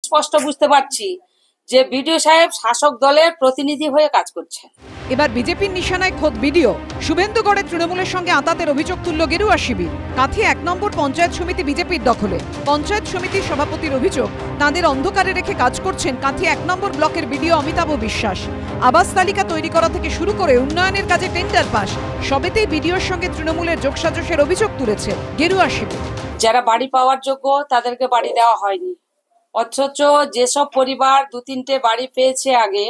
স্পষ্ট বুঝতে পারছি যে বিডিও সাহেব শাসক দলের প্রতিনিধি হয়ে কাজ করছে। এবার বিজেপির নিশানায় খোদ বিডিও। শুভেন্দুগড়ের তৃণমূলের সঙ্গে আঁতাতের অভিযোগ তুলল গেরুয়া শিবির। কাঁথি 1 নম্বর পঞ্চায়েত সমিতি বিজেপির দখলে। পঞ্চায়েত সমিতির সভাপতির অভিযোগ, তাঁদের অন্ধকারে রেখে কাজ করছেন কাঁথি 1 নম্বর ব্লকের বিডিও অমিতাভ বিশ্বাস। আবাস তালিকা তৈরি করা থেকে শুরু করে উন্নয়নের কাজে টেন্ডার পাস, সবেতেই বিডিওর সঙ্গে তৃণমূলের যোগসাজশের অভিযোগ তুলেছে গেরুয়া শিবির। যারা বাড়ি পাওয়ার যোগ্য তাদেরকে বাড়ি দেওয়া হয়নি, অথচ যেসব পরিবার 2-3টে বাড়ি পেয়েছে আগে,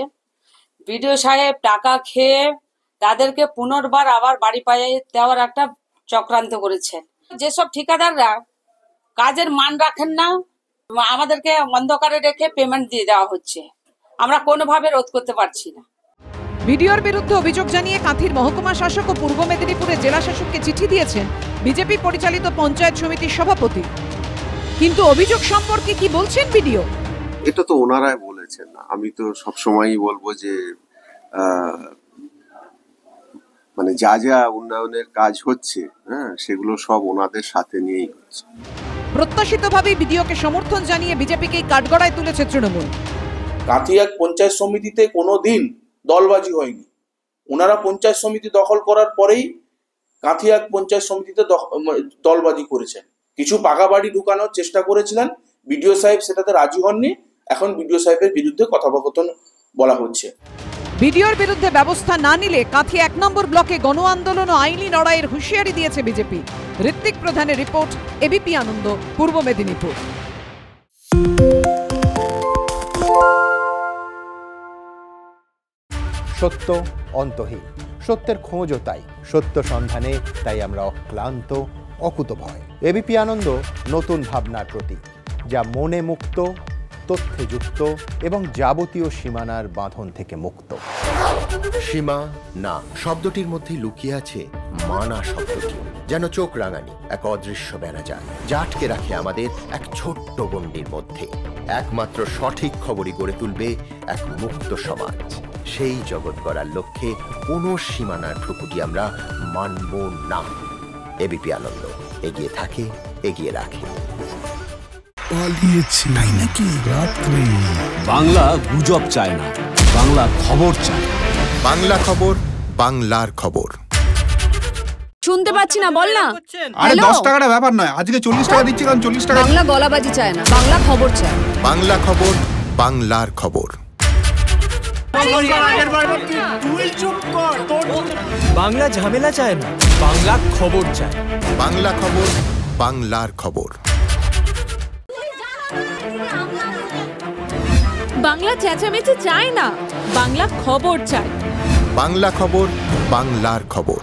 বিডিও সাহেব টাকা খেয়ে তাদেরকে পুনর্বার আবার বাড়ি পাইয়ে দেওয়ার একটা চক্রান্ত করেছেন। যেসব ঠিকাদাররা কাজের মান রাখেন না, আমাদেরকে অন্ধকারে রেখে পেমেন্ট দিয়ে দেওয়া হচ্ছে, আমরা কোনোভাবে রোধ করতে পারছি না। বিডিওর বিরুদ্ধে অভিযোগ জানিয়ে কাঁথির মহকুমা শাসক ও পূর্ব মেদিনীপুরের জেলা শাসককে চিঠি দিয়েছেন বিজেপি পরিচালিত পঞ্চায়েত সমিতির সভাপতি। কিন্তু অভিযোগ সম্পর্কে কি বলছেন বিডিও? এটা তো ওনারাই বলেছেন। আমি তো সবসময়ই বলবো যে মানে যা যা উন্নয়নের কাজ হচ্ছে, সেগুলো সব ওনাদের সাথে নিয়েই হচ্ছে। প্রত্যাশিতভাবেই বিডিওকে সমর্থন জানিয়ে বিজেপিকে কাঠগড়ায় তুলেছে তৃণমূল। কাঁথি 1 পঞ্চায়েত সমিতিতে কোনোদিন দলবাজি হয়নি। ওনারা পঞ্চায়েত সমিতি দখল করার পরেই কাঁথি 1 পঞ্চায়েত সমিতিতে দলবাজি করেছেন। কিছু পাকা বাড়ি ঢুকানোর চেষ্টা করেছিলেন, বিডিও সাহেব সেটাতে রাজি হননি। এখন বিডিও সাহেবের বিরুদ্ধে কথোপকথন বলা হচ্ছে। বিডিওর বিরুদ্ধে ব্যবস্থা না নিলে কাঁথি 1 নম্বর ব্লকে গণ আন্দোলন ও আইনি লড়াইয়ের হুঁশিয়ারি দিয়েছে বিজেপি। ঋত্বিক প্রধানের রিপোর্ট, এবিপি আনন্দ, পূর্ব মেদিনীপুর। সত্য অন্তহীন, সত্যের খোঁজও তাই, সত্য সন্ধানে তাই আমরা অক্লান্ত, অকুতভয়। এবিপি আনন্দ নতুন ভাবনার প্রতীক, যা মনে মুক্ত, তথ্যে যুক্ত এবং যাবতীয় সীমানার বাঁধন থেকে মুক্ত। সীমা না শব্দটির মধ্যে লুকিয়ে আছে মানা শব্দটি, যেন চোখ রাঙানি এক অদৃশ্য বেড়াজাল, যা আটকে রাখে আমাদের এক ছোট্ট গণ্ডির মধ্যে। একমাত্র সঠিক খবরই গড়ে তুলবে এক মুক্ত সমাজ। সেই জগৎ গড়ার লক্ষ্যে কোনো সীমানার ঠুকুটি আমরা মানব না। এবিপি আনন্দ এগিয়ে থাকে, এগিয়ে রাখে। তাই নাকি? বাংলা গুজব চায় না, বাংলা খবর চায়। বাংলা খবর, বাংলার খবর। শুনতে পাচ্ছি না, বল না। আরে 10 টাকাটা ব্যাপার নয়, আজকে 40 টাকা দিচ্ছি, কারণ 40 টাকা। বাংলা গলাবাজি চায় না, বাংলা খবর চায়। বাংলা খবর, বাংলার খবর। বাংলা ঝামেলা চায় না, বাংলা খবর চায়। বাংলা খবর, বাংলার খবর। বাংলা চেঁচামেচি চায় না, বাংলা খবর চায়। বাংলা খবর, বাংলার খবর।